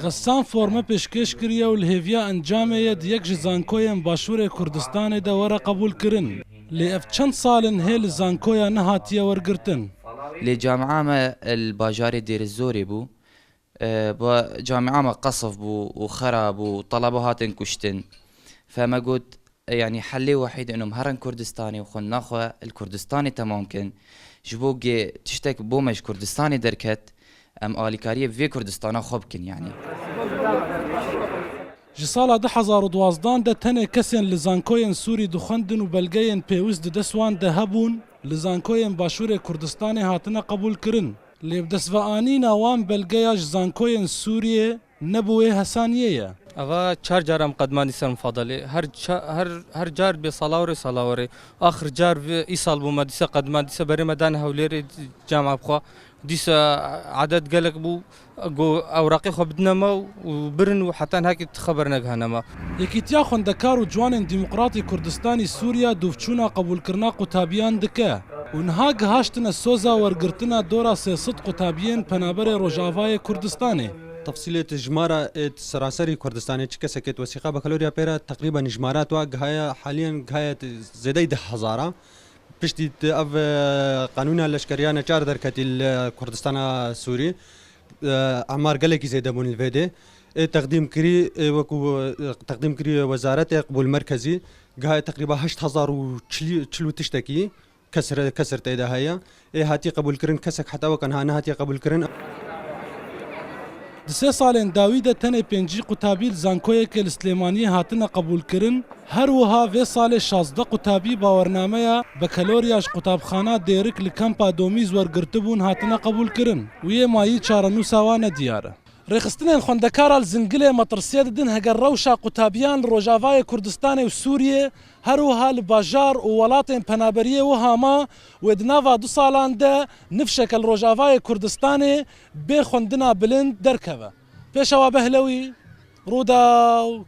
غسان فورمه پیشکش کریه و الهیویا انجامه دیک زانکوین باشور کردستان دا ورا قبول کرن لی اف چند سالن هیل زانکویا نهاتیه ورگرتن لجامعة ما الباجاري دير الزوري بو جامعة ما قصف بو وخرب وطلبوا هاتن كشتن فما قلت يعني حلي وحيد انهم هرن كردستاني وخن ناخو الكردستاني تمامكن جبوجي تشتك بومش كردستاني دركت ام آليكاريه في كردستانا خوبكن يعني جی سالا 2012 ده تنه کسین لزانکوین سوری دخندن و بلگین پیوز ده دسوان ده هبون لزانکوین باشور کردستان هاتنه قبول کرن لیب دسوانی ناوان بلگیاش زانکوین سوریه نبوه حسانیه اوا چهار جارم قدمانی سرم فاضلی هر جار به صلاوری آخر جار ای سال بوم دیسا قدمان دیسا بری مدان هولیر جامعه بخوا دیسا عدد قلق بو جو اوراقي خو بدنما وبرن وحتى هاك خبر نگهنما یکیتیا خوندکار و جوان دموکراتی کردستانی سوریا دوفچونا قبول کرنا قطابیان دکه اونها گهاشتن سوزا ورگرتنا دورا سیاست قطابیان پنابر روجاوای کردستانه تفصيلة جمارة سراسري كردستاني كسكت وثيقة بكالوريا بيرا تقريبا جمارات وجهايا حاليا جهايا زيدي 10,000 بشتي اف قانون الاشكريانة چار دركت الكردستان السوري اعمار قلقي زيدا بون الفيدي تقديم كري وزارة قبول مركزي جهايا تقريبا 8,000 تشتكي كسر تيدا هيا هاتي قبول كرن كسك حتى وكان هاتي قبول كرن سه سالن داوید تنه پنجی قطابی زانکوی که السلیمانی هاتنه قبول کرن هر وها و سال 16 قطابی باورنامه بکالوریاش قطابخانه دیرک لکمپا دومیز ورگرتبون هاتنه قبول کرن و یه مایی چارنو سوانه دیاره رخصتن خوندکار الزنگله مطرسیه دن هگر روشا قطابیان روجاوای کردستان و سوریه هر وها الباجار و ولاتن پنابریه و هاما و دناوا 2 سالان ده نفشک الروجاوای کردستان به خوندنا بلند درکوه پیشوا بهلوی رودا